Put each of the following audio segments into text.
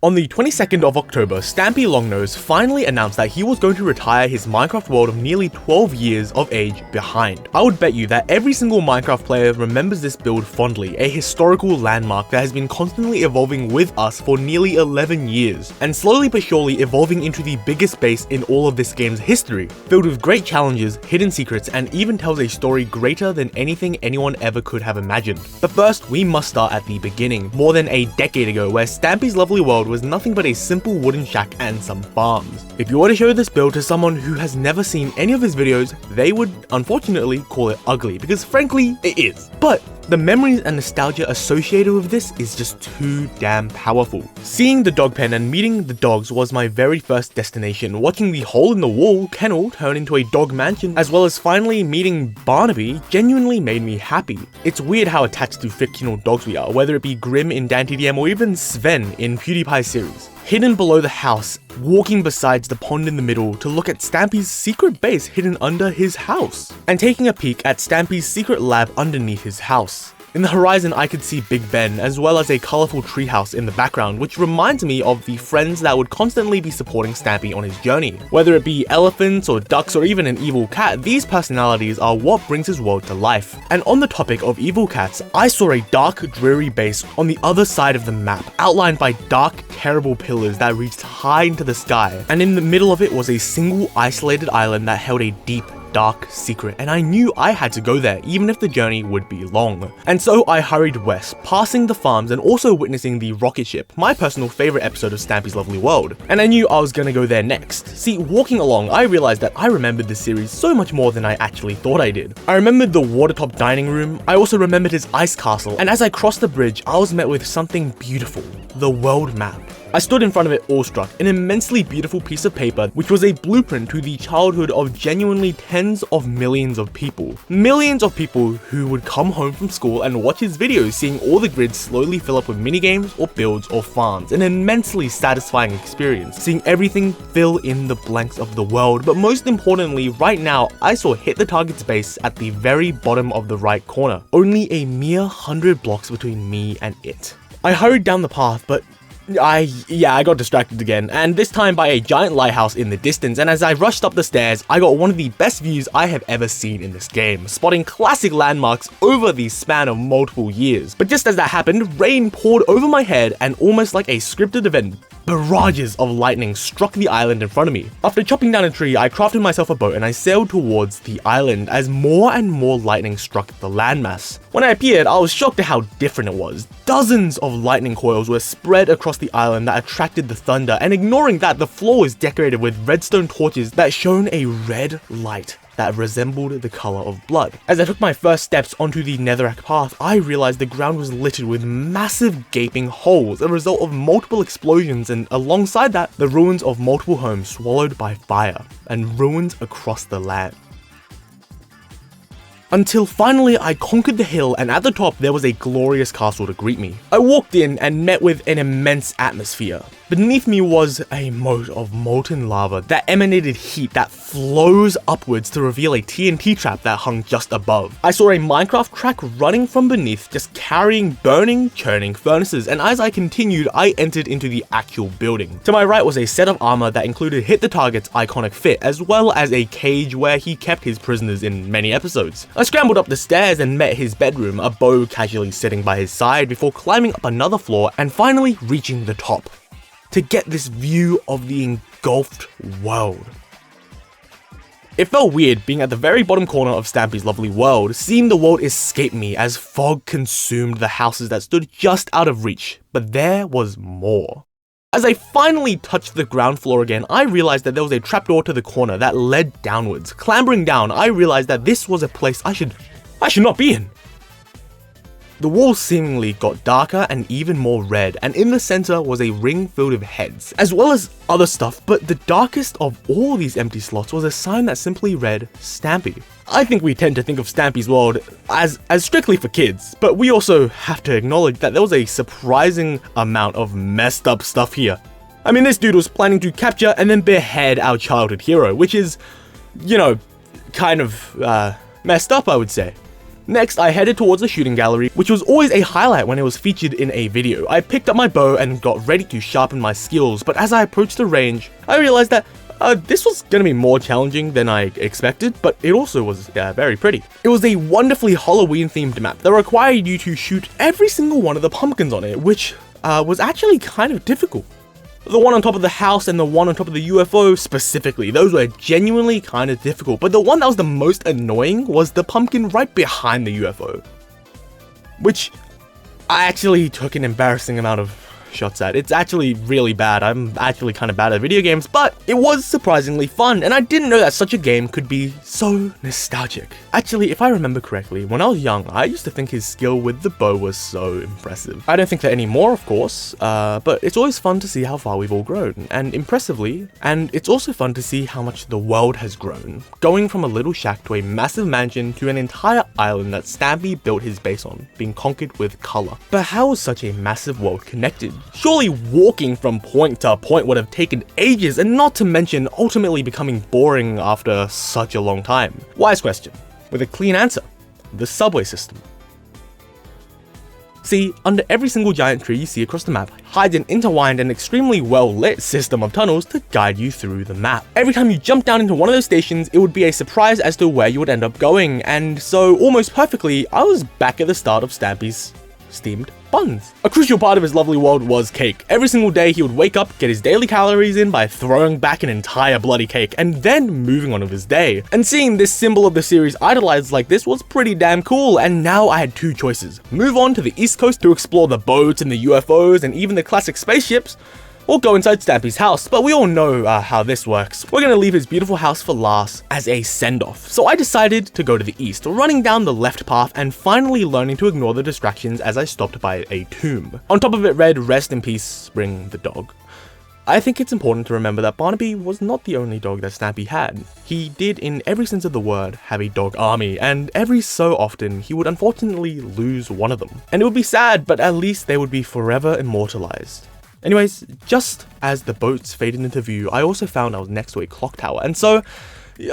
On the 22nd of October, Stampy Longnose finally announced that he was going to retire his Minecraft world of nearly 12 years of age behind. I would bet you that every single Minecraft player remembers this build fondly, a historical landmark that has been constantly evolving with us for nearly 11 years, and slowly but surely evolving into the biggest base in all of this game's history, filled with great challenges, hidden secrets, and even tells a story greater than anything anyone ever could have imagined. But first, we must start at the beginning, more than a decade ago, where Stampy's lovely world was nothing but a simple wooden shack and some farms. If you were to show this build to someone who has never seen any of his videos, they would unfortunately call it ugly, because frankly, it is. But the memories and nostalgia associated with this is just too damn powerful. Seeing the dog pen and meeting the dogs was my very first destination. Watching the hole in the wall kennel turn into a dog mansion, as well as finally meeting Barnaby, genuinely made me happy. It's weird how attached to fictional dogs we are, whether it be Grim in Dante DM or even Sven in PewDiePie's series. Hidden below the house, walking besides the pond in the middle to look at Stampy's secret base hidden under his house, and taking a peek at Stampy's secret lab underneath his house. In the horizon, I could see Big Ben, as well as a colourful treehouse in the background, which reminds me of the friends that would constantly be supporting Stampy on his journey. Whether it be elephants or ducks or even an evil cat, these personalities are what brings his world to life. And on the topic of evil cats, I saw a dark, dreary base on the other side of the map, outlined by dark, terrible pillars that reached high into the sky, and in the middle of it was a single isolated island that held a deep, dark secret, and I knew I had to go there even if the journey would be long. And so I hurried west, passing the farms and also witnessing the rocket ship, my personal favorite episode of Stampy's Lovely World, and I knew I was gonna go there next. See, walking along, I realized that I remembered this series so much more than I actually thought I did. I remembered the watertop dining room, I also remembered his ice castle, and as I crossed the bridge, I was met with something beautiful, the world map. I stood in front of it awestruck, an immensely beautiful piece of paper which was a blueprint to the childhood of genuinely tens of millions of people. Millions of people who would come home from school and watch his videos, seeing all the grids slowly fill up with minigames or builds or farms, an immensely satisfying experience, seeing everything fill in the blanks of the world. But most importantly, right now, I saw HitTheTarget's base at the very bottom of the right corner, only a mere 100 blocks between me and it. I hurried down the path, but I got distracted again, and this time by a giant lighthouse in the distance, and as I rushed up the stairs, I got one of the best views I have ever seen in this game, spotting classic landmarks over the span of multiple years. But just as that happened, rain poured over my head, and almost like a scripted event, barrages of lightning struck the island in front of me. After chopping down a tree, I crafted myself a boat and I sailed towards the island as more and more lightning struck the landmass. When I appeared, I was shocked at how different it was. Dozens of lightning coils were spread across the island that attracted the thunder, and ignoring that, the floor was decorated with redstone torches that shone a red light that resembled the color of blood. As I took my first steps onto the netherrack path, I realized the ground was littered with massive gaping holes, a result of multiple explosions, and alongside that, the ruins of multiple homes swallowed by fire, and ruins across the land. Until finally I conquered the hill, and at the top there was a glorious castle to greet me. I walked in and met with an immense atmosphere. Beneath me was a moat of molten lava that emanated heat that flows upwards to reveal a TNT trap that hung just above. I saw a Minecraft track running from beneath, just carrying burning, churning furnaces, and as I continued, I entered into the actual building. To my right was a set of armor that included HitTheTarget's iconic fit, as well as a cage where he kept his prisoners in many episodes. I scrambled up the stairs and met his bedroom, a bow casually sitting by his side before climbing up another floor and finally reaching the top to get this view of the engulfed world. It felt weird being at the very bottom corner of Stampy's Lovely World, seeing the world escape me as fog consumed the houses that stood just out of reach, but there was more. As I finally touched the ground floor again, I realized that there was a trapdoor to the corner that led downwards. Clambering down, I realized that this was a place I should not be in. The walls seemingly got darker and even more red, and in the center was a ring filled with heads, as well as other stuff, but the darkest of all these empty slots was a sign that simply read, Stampy. I think we tend to think of Stampy's world as strictly for kids, but we also have to acknowledge that there was a surprising amount of messed up stuff here. I mean, this dude was planning to capture and then behead our childhood hero, which is, kind of messed up, I would say. Next, I headed towards the shooting gallery, which was always a highlight when it was featured in a video. I picked up my bow and got ready to sharpen my skills, but as I approached the range, I realized that this was going to be more challenging than I expected, but it also was very pretty. It was a wonderfully Halloween-themed map that required you to shoot every single one of the pumpkins on it, which was actually kind of difficult. The one on top of the house and the one on top of the UFO specifically, those were genuinely kind of difficult, but the one that was the most annoying was the pumpkin right behind the UFO, which I actually took an embarrassing amount of shots at. It's actually really bad. I'm actually kind of bad at video games, but it was surprisingly fun, and I didn't know that such a game could be so nostalgic. Actually, if I remember correctly, when I was young, I used to think his skill with the bow was so impressive. I don't think that anymore, of course, but it's always fun to see how far we've all grown, and impressively, and it's also fun to see how much the world has grown, going from a little shack to a massive mansion to an entire island that Stampy built his base on, being conquered with color. But how was such a massive world connected? Surely walking from point to point would have taken ages, and not to mention ultimately becoming boring after such a long time. Wise question, with a clean answer: the subway system. See, under every single giant tree you see across the map hides an intertwined and extremely well lit system of tunnels to guide you through the map. Every time you jump down into one of those stations, it would be a surprise as to where you would end up going, and so almost perfectly, I was back at the start of Stampy's steamed buns. A crucial part of his lovely world was cake. Every single day he would wake up, get his daily calories in by throwing back an entire bloody cake, and then moving on with his day. And seeing this symbol of the series idolized like this was pretty damn cool, and now I had two choices: move on to the East Coast to explore the boats and the UFOs and even the classic spaceships, or go inside Stampy's house, but we all know how this works. We're gonna leave his beautiful house for last as a send-off. So I decided to go to the east, running down the left path and finally learning to ignore the distractions as I stopped by a tomb. On top of it read, "Rest in peace, Spring the dog." I think it's important to remember that Barnaby was not the only dog that Stampy had. He did, in every sense of the word, have a dog army, and every so often he would unfortunately lose one of them. And it would be sad, but at least they would be forever immortalized. Anyways, just as the boats faded into view, I also found I was next to a clock tower, and so,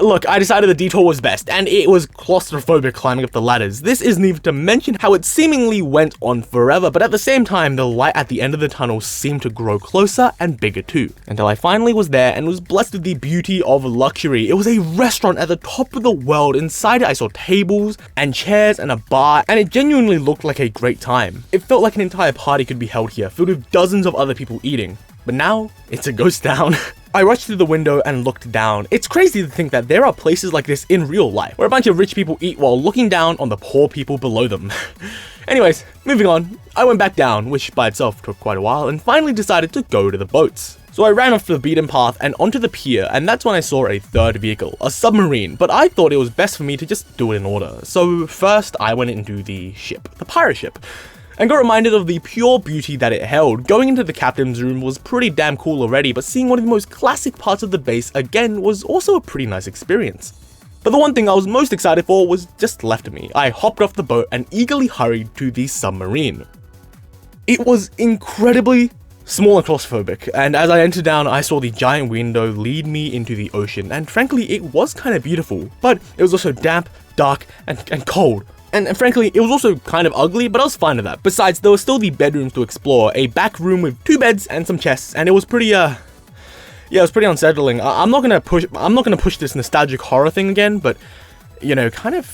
look, I decided the detour was best, and it was claustrophobic climbing up the ladders. This isn't even to mention how it seemingly went on forever, but at the same time, the light at the end of the tunnel seemed to grow closer and bigger too, until I finally was there and was blessed with the beauty of luxury. It was a restaurant at the top of the world. Inside it, I saw tables and chairs and a bar, and it genuinely looked like a great time. It felt like an entire party could be held here, filled with dozens of other people eating. But now, it's a ghost town. I rushed through the window and looked down. It's crazy to think that there are places like this in real life, where a bunch of rich people eat while looking down on the poor people below them. Anyways, moving on, I went back down, which by itself took quite a while, and finally decided to go to the boats. So I ran off the beaten path and onto the pier, and that's when I saw a third vehicle, a submarine, but I thought it was best for me to just do it in order. So first, I went into the ship, the pirate ship, and got reminded of the pure beauty that it held. Going into the captain's room was pretty damn cool already, but seeing one of the most classic parts of the base again was also a pretty nice experience. But the one thing I was most excited for was just left of me. I hopped off the boat and eagerly hurried to the submarine. It was incredibly small and claustrophobic, and as I entered down, I saw the giant window lead me into the ocean, and frankly, it was kind of beautiful, but it was also damp, dark, and cold. And frankly, it was also kind of ugly, but I was fine with that. Besides, there were still the bedrooms to explore, a back room with 2 beds and some chests, and it was pretty, yeah, it was pretty unsettling. I'm not gonna push this nostalgic horror thing again, but you know, it kind of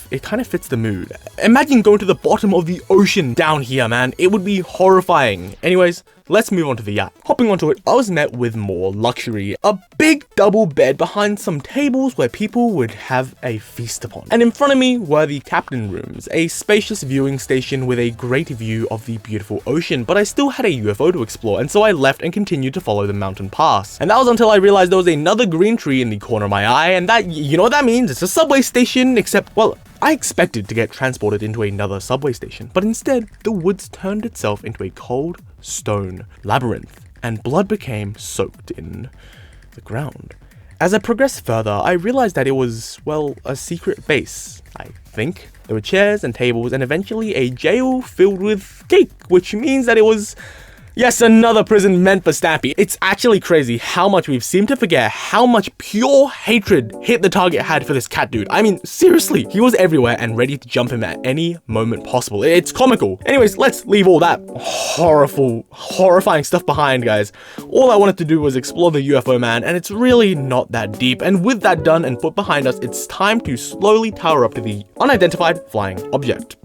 fits the mood. Imagine going to the bottom of the ocean down here, man. It would be horrifying. Anyways, let's move on to the yacht. Hopping onto it, I was met with more luxury. A big double bed behind some tables where people would have a feast upon. And in front of me were the captain rooms, a spacious viewing station with a great view of the beautiful ocean, but I still had a UFO to explore, and so I left and continued to follow the mountain pass. And that was until I realized there was another green tree in the corner of my eye, and that, you know what that means? It's a subway station, except, well, I expected to get transported into another subway station, but instead, the woods turned itself into a cold stone labyrinth, and blood became soaked in the ground. As I progressed further, I realized that it was, well, a secret base, I think. There were chairs and tables, and eventually a jail filled with cake, which means that it was Yes, another prison meant for Stampy. It's actually crazy how much we've seemed to forget how much pure hatred HitTheTarget had for this cat dude. I mean, seriously, he was everywhere and ready to jump him at any moment possible. It's comical. Anyways, let's leave all that horrifying stuff behind, guys. All I wanted to do was explore the UFO man, and it's really not that deep. And with that done and put behind us, it's time to slowly tower up to the unidentified flying object.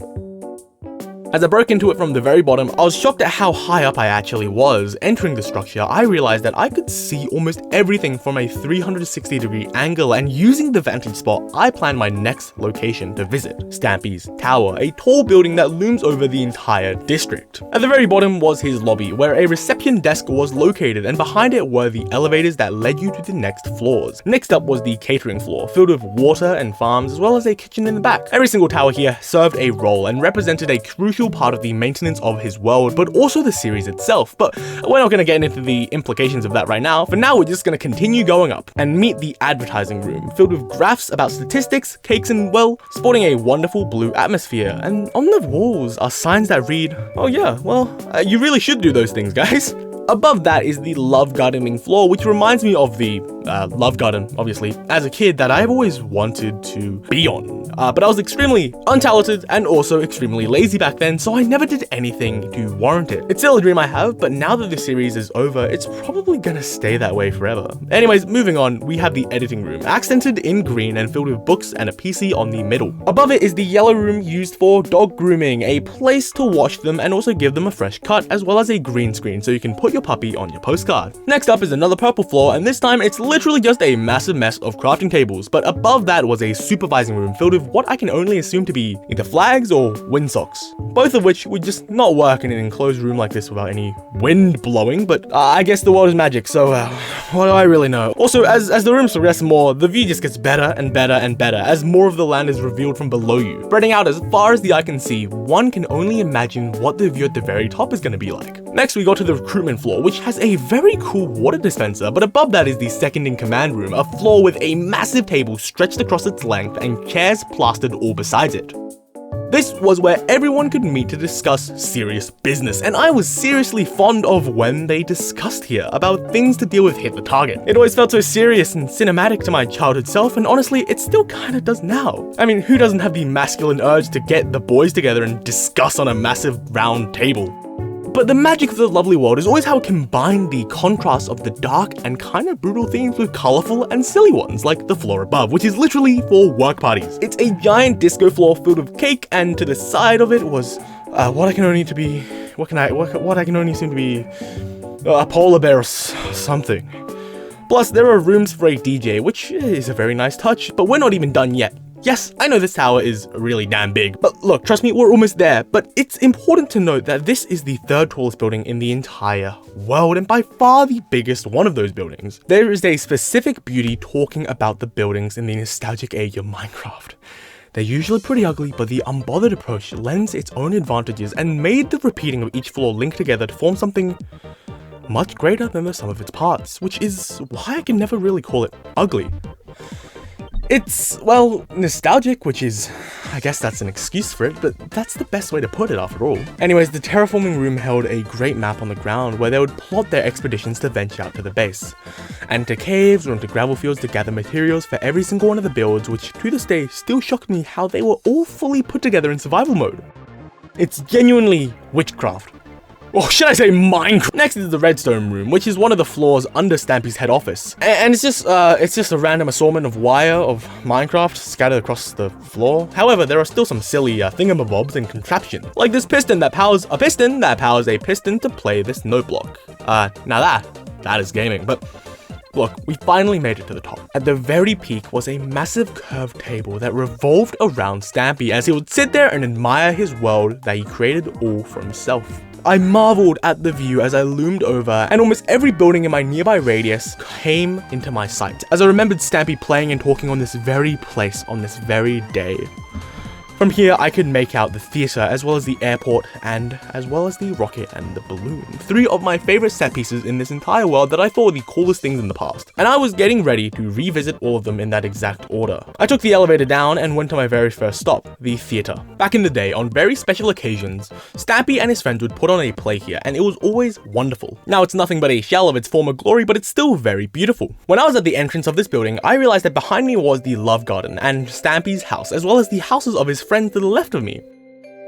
As I broke into it from the very bottom, I was shocked at how high up I actually was. Entering the structure, I realized that I could see almost everything from a 360-degree angle, and using the vantage spot, I planned my next location to visit, Stampy's Tower, a tall building that looms over the entire district. At the very bottom was his lobby, where a reception desk was located, and behind it were the elevators that led you to the next floors. Next up was the catering floor, filled with water and farms, as well as a kitchen in the back. Every single tower here served a role and represented a crucial part of the maintenance of his world, but also the series itself. But we're not going to get into the implications of that right now. For now, we're just going to continue going up and meet the advertising room, filled with graphs about statistics, cakes, and, well, sporting a wonderful blue atmosphere. And on the walls are signs that read, oh yeah, well, you really should do those things, guys. Above that is the love gardening floor, which reminds me of the love garden, obviously, as a kid that I've always wanted to be on. But I was extremely untalented and also extremely lazy back then, so I never did anything to warrant it. It's still a dream I have, but now that the series is over, it's probably gonna stay that way forever. Anyways, moving on, we have the editing room, accented in green and filled with books and a PC on the middle. Above it is the yellow room used for dog grooming, a place to wash them and also give them a fresh cut, as well as a green screen so you can put your puppy on your postcard. Next up is another purple floor, and this time it's literally just a massive mess of crafting tables, but above that was a supervising room filled with what I can only assume to be either flags or windsocks, both of which would just not work in an enclosed room like this without any wind blowing, but I guess the world is magic, so what do I really know? Also, as the rooms progress more, the view just gets better and better and better as more of the land is revealed from below you. Spreading out as far as the eye can see, one can only imagine what the view at the very top is going to be like. Next, we go to the recruitment floor, which has a very cool water dispenser, but above that is the second-in-command room, a floor with a massive table stretched across its length and chairs plastered all besides it. This was where everyone could meet to discuss serious business, and I was seriously fond of when they discussed here about things to deal with HitTheTarget. It always felt so serious and cinematic to my childhood self, and honestly, it still kinda does now. I mean, who doesn't have the masculine urge to get the boys together and discuss on a massive round table? But the magic of the lovely world is always how it combined the contrast of the dark and kind of brutal themes with colorful and silly ones, like the floor above, which is literally for work parties. It's a giant disco floor filled with cake, and to the side of it was what I can only assume to be a polar bear or something. Plus, there are rooms for a DJ, which is a very nice touch, but we're not even done yet. Yes, I know this tower is really damn big, but look, trust me, we're almost there. But it's important to note that this is the third tallest building in the entire world, and by far the biggest one of those buildings. There is a specific beauty talking about the buildings in the nostalgic age of Minecraft. They're usually pretty ugly, but the unbothered approach lends its own advantages and made the repeating of each floor link together to form something much greater than the sum of its parts, which is why I can never really call it ugly. It's, well, nostalgic, which is, I guess that's an excuse for it, but that's the best way to put it after all. Anyways, the terraforming room held a great map on the ground where they would plot their expeditions to venture out to the base, and to caves or into gravel fields to gather materials for every single one of the builds, which to this day still shocked me how they were all fully put together in survival mode. It's genuinely witchcraft. Or should I say Minecraft? Next is the redstone room, which is one of the floors under Stampy's head office. And it's just a random assortment of wire of Minecraft scattered across the floor. However, there are still some silly thingamabobs and contraptions, like this piston that powers a piston to play this note block. Now that is gaming, but look, we finally made it to the top. At the very peak was a massive curved table that revolved around Stampy as he would sit there and admire his world that he created all for himself. I marveled at the view as I loomed over, and almost every building in my nearby radius came into my sight, as I remembered Stampy playing and talking on this very place on this very day. From here, I could make out the theater, as well as the airport, and as well as the rocket and the balloon. 3 of my favorite set pieces in this entire world that I thought were the coolest things in the past. And I was getting ready to revisit all of them in that exact order. I took the elevator down and went to my very first stop, the theater. Back in the day, on very special occasions, Stampy and his friends would put on a play here, and it was always wonderful. Now it's nothing but a shell of its former glory, but it's still very beautiful. When I was at the entrance of this building, I realized that behind me was the Love Garden and Stampy's house, as well as the houses of his friends to the left of me.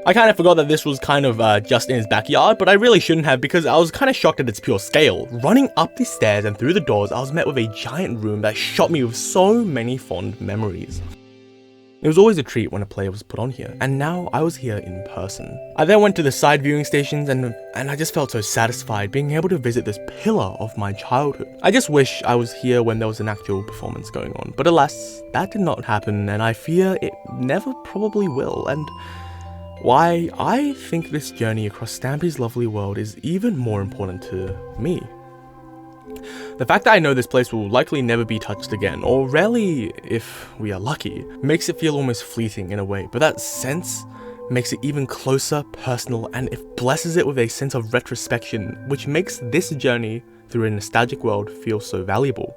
I kind of forgot that this was kind of just in his backyard, but I really shouldn't have because I was kind of shocked at its pure scale. Running up the stairs and through the doors, I was met with a giant room that shot me with so many fond memories. It was always a treat when a play was put on here, and now I was here in person. I then went to the side viewing stations and I just felt so satisfied being able to visit this pillar of my childhood. I just wish I was here when there was an actual performance going on, but alas, that did not happen, and I fear it never probably will, and why I think this journey across Stampy's lovely world is even more important to me. The fact that I know this place will likely never be touched again, or rarely if we are lucky, makes it feel almost fleeting in a way, but that sense makes it even closer, personal, and it blesses it with a sense of retrospection, which makes this journey through a nostalgic world feel so valuable.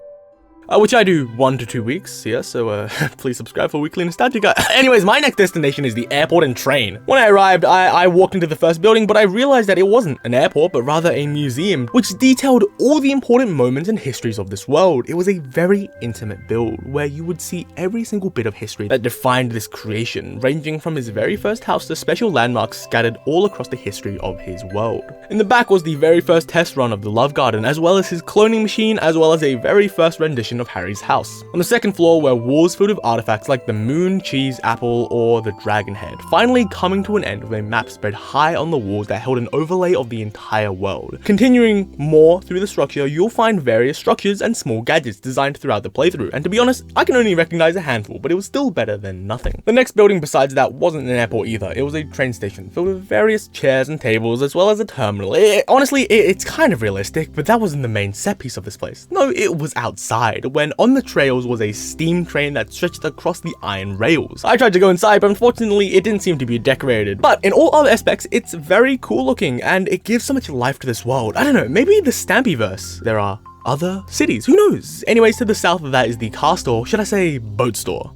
Which I do 1 to 2 weeks, yeah, so please subscribe for weekly nostalgia. Anyways, my next destination is the airport and train. When I arrived, I walked into the first building, but I realized that it wasn't an airport, but rather a museum, which detailed all the important moments and histories of this world. It was a very intimate build, where you would see every single bit of history that defined this creation, ranging from his very first house to special landmarks scattered all across the history of his world. In the back was the very first test run of the Love Garden, as well as his cloning machine, as well as a very first rendition of Harry's house. On the second floor were walls filled with artifacts like the moon, cheese, apple, or the dragon head, finally coming to an end with a map spread high on the walls that held an overlay of the entire world. Continuing more through the structure, you'll find various structures and small gadgets designed throughout the playthrough, and to be honest, I can only recognize a handful, but it was still better than nothing. The next building besides that wasn't an airport either. It was a train station filled with various chairs and tables, as well as a terminal. Honestly, it's kind of realistic, but that wasn't the main set piece of this place. No, it was outside, when on the trails was a steam train that stretched across the iron rails. I tried to go inside, but unfortunately it didn't seem to be decorated. But in all other aspects, it's very cool looking, and it gives so much life to this world. I don't know, maybe the Stampyverse. There are other cities, who knows? Anyways, to the south of that is the car store, should I say boat store.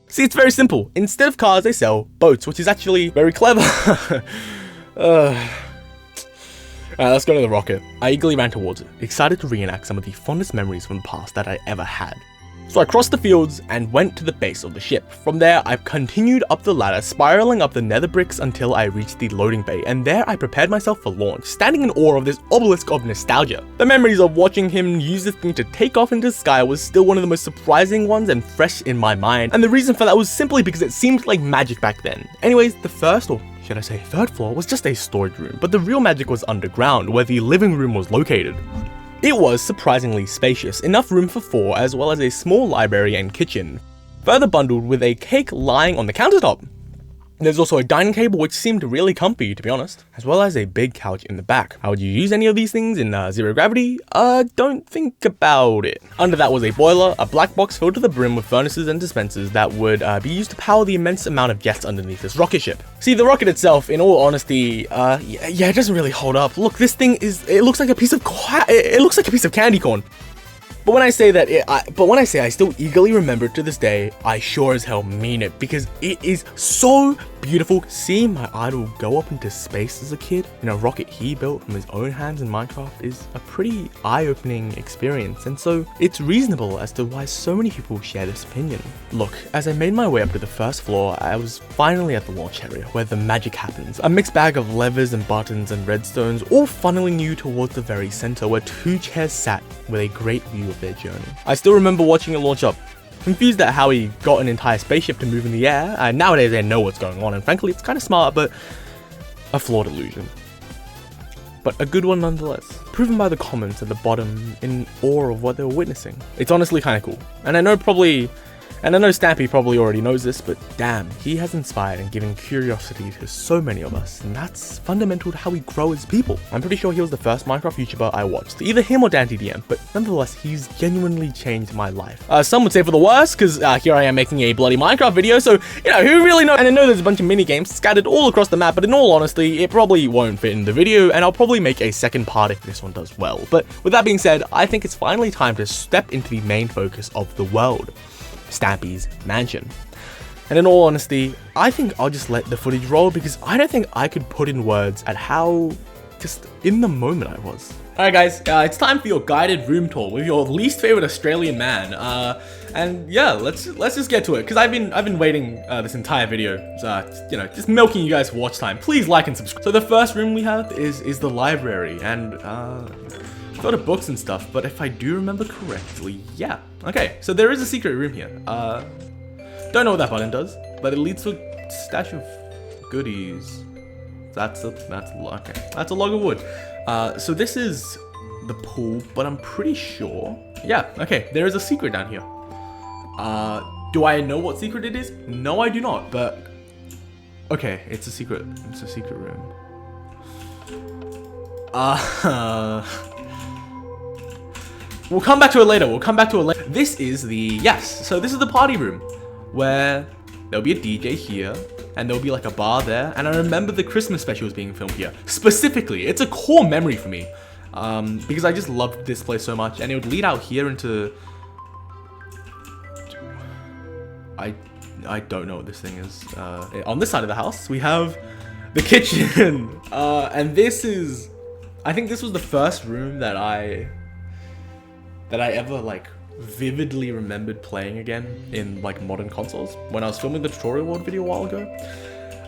See, it's very simple. Instead of cars, they sell boats, which is actually very clever. Alright, let's go to the rocket. I eagerly ran towards it, excited to reenact some of the fondest memories from the past that I ever had. So I crossed the fields and went to the base of the ship. From there, I continued up the ladder, spiraling up the nether bricks until I reached the loading bay, and there I prepared myself for launch, standing in awe of this obelisk of nostalgia. The memories of watching him use this thing to take off into the sky was still one of the most surprising ones and fresh in my mind, and the reason for that was simply because it seemed like magic back then. Anyways, the first, or should I say third floor, was just a storage room, but the real magic was underground, where the living room was located. It was surprisingly spacious, enough room for 4, as well as a small library and kitchen, further bundled with a cake lying on the countertop. There's also a dining table which seemed really comfy, to be honest, as well as a big couch in the back. How would you use any of these things in zero gravity? Don't think about it. Under that was a boiler, a black box filled to the brim with furnaces and dispensers that would be used to power the immense amount of jets underneath this rocket ship. See, the rocket itself, in all honesty, it doesn't really hold up. Look, this thing it looks like a piece of candy corn. But when I say I still eagerly remember it to this day, I sure as hell mean it, because it is so beautiful. Seeing my idol go up into space as a kid in a rocket he built from his own hands in Minecraft is a pretty eye-opening experience, and so it's reasonable as to why so many people share this opinion. Look, as I made my way up to the first floor, I was finally at the launch area where the magic happens. A mixed bag of levers and buttons and redstones, all funneling you towards the very center where 2 chairs sat with a great view of their journey. I still remember watching it launch up, confused at how he got an entire spaceship to move in the air, and nowadays I know what's going on, and frankly it's kind of smart, but a flawed illusion. But a good one nonetheless, proven by the comments at the bottom in awe of what they were witnessing. It's honestly kind of cool, and I know probably And I know Stampy probably already knows this, but damn, he has inspired and given curiosity to so many of us, and that's fundamental to how we grow as people. I'm pretty sure he was the first Minecraft YouTuber I watched, either him or DanTDM, but nonetheless, he's genuinely changed my life. Some would say for the worst, because here I am making a bloody Minecraft video, so, you know, who really knows? And I know there's a bunch of mini games scattered all across the map, but in all honesty, it probably won't fit in the video, and I'll probably make a second part if this one does well. But with that being said, I think it's finally time to step into the main focus of the world. Stampy's mansion. And in all honesty, I think I'll just let the footage roll because I don't think I could put in words at how just in the moment I was. Alright guys, it's time for your guided room tour with your least favorite Australian man. And yeah, let's just get to it because I've been waiting this entire video, you know, just milking you guys for watch time. Please like and subscribe. So the first room we have is the library, and a lot of books and stuff, but if I do remember correctly, yeah. Okay, so there is a secret room here. Don't know what that button does, but it leads to a stash of goodies. That's a log of wood. So this is the pool, but I'm pretty sure. Yeah, okay, there is a secret down here. Do I know what secret it is? No, I do not, but okay, it's a secret. It's a secret room. We'll come back to it later. This is so this is the party room where there'll be a DJ here and there'll be like a bar there. And I remember the Christmas special was being filmed here. Specifically, it's a core memory for me because I just loved this place so much, and it would lead out here into, I don't know what this thing is. On this side of the house, we have the kitchen. And this is, I think this was the first room that I ever like vividly remembered playing again in like modern consoles when I was filming the tutorial world video a while ago.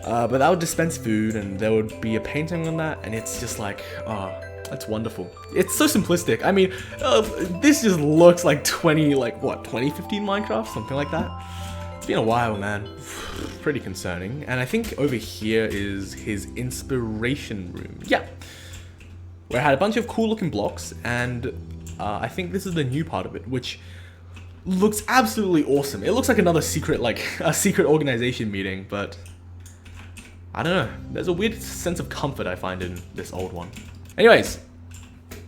But that would dispense food and there would be a painting on that, and it's just like, oh, that's wonderful. It's so simplistic. I mean, this just looks like 2015 Minecraft, something like that. It's been a while, man. Pretty concerning. And I think over here is his inspiration room. Yeah. Where I had a bunch of cool looking blocks, and I think this is the new part of it, which looks absolutely awesome. It looks like another secret, like a secret organization meeting, but I don't know. There's a weird sense of comfort I find in this old one. Anyways,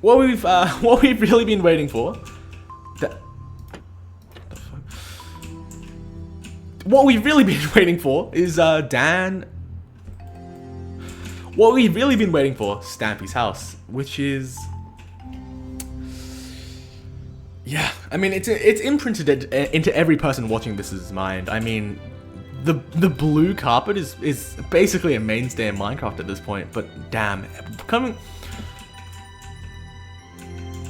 what we've really been waiting for. What we've really been waiting for is What we've really been waiting for, Stampy's house, which is, yeah, I mean, it's imprinted into every person watching this's mind. I mean, the blue carpet is basically a mainstay in Minecraft at this point, but damn,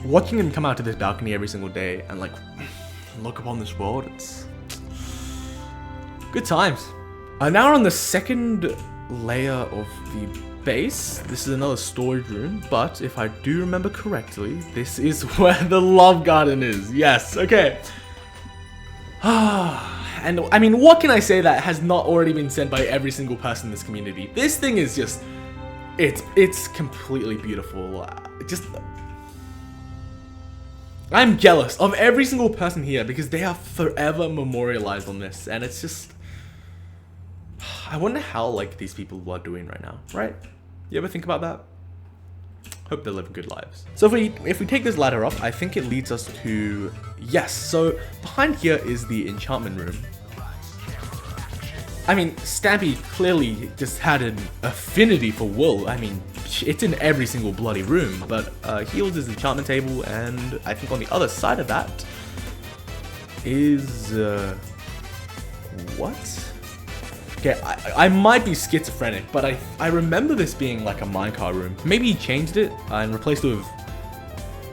watching him come out to this balcony every single day and like look upon this world, it's good times. Now we're on the second layer of the base. This is another storage room, but if I do remember correctly, this is where the love garden is. Yes, okay. And I mean, what can I say that has not already been said by every single person in this community? This thing is just, it's completely beautiful. I'm jealous of every single person here because they are forever memorialized on this, and it's just, I wonder how like these people are doing right now, right? You ever think about that? Hope they're living good lives. So if we take this ladder up, I think it leads us to, yes, so behind here is the enchantment room. I mean, Stampy clearly just had an affinity for wool. I mean, it's in every single bloody room, but he holds his enchantment table, and I think on the other side of that is, what? Okay, I might be schizophrenic, but I remember this being like a minecart room. Maybe he changed it and replaced it with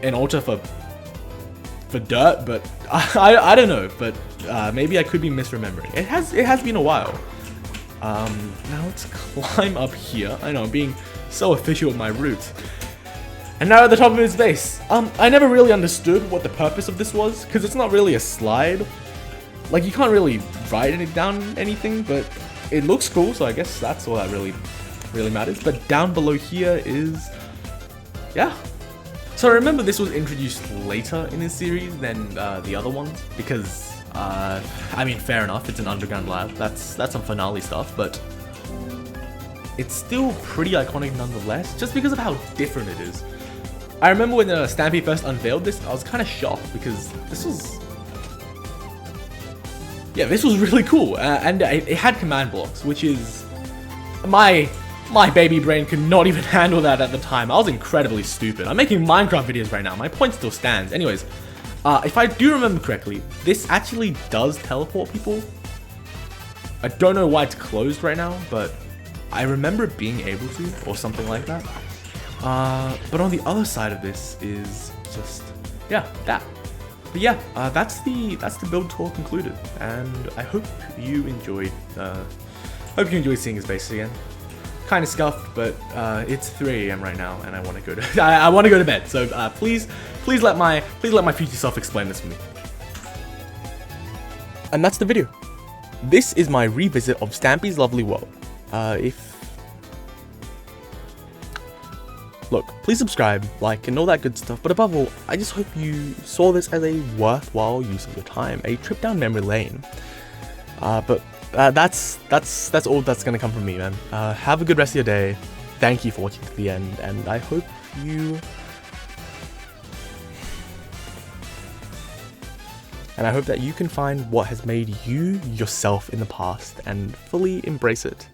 an altar for dirt, but I don't know. But maybe I could be misremembering. It has been a while. Now let's climb up here. I know, I'm being so official with my roots. And now at the top of his base. I never really understood what the purpose of this was, because it's not really a slide. Like, you can't really ride it down anything, but it looks cool, so I guess that's all that really matters. But down below here is, yeah. So I remember this was introduced later in this series than the other ones, because I mean, fair enough, it's an underground lab, that's some finale stuff, but it's still pretty iconic nonetheless, just because of how different it is. I remember when Stampy first unveiled this, I was kind of shocked because this was really cool, and it had command blocks, which is my baby brain could not even handle that at the time. I was incredibly stupid. I'm making Minecraft videos right now. My point still stands. Anyways, if I do remember correctly, this actually does teleport people. I don't know why it's closed right now, but I remember it being able to, or something like that. But on the other side of this is just, yeah, that. But yeah, that's the build tour concluded, and I hope you enjoyed seeing his base again. Kind of scuffed, but it's 3 AM right now, and I want to go to I want to go to bed. So please let my future self explain this for me. And that's the video. This is my revisit of Stampy's lovely world. Look, please subscribe, like, and all that good stuff, but above all, I just hope you saw this as a worthwhile use of your time, a trip down memory lane. But that's all that's gonna come from me, man. Have a good rest of your day. Thank you for watching to the end, and I hope that you can find what has made you yourself in the past and fully embrace it.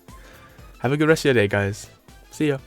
Have a good rest of your day, guys. See ya.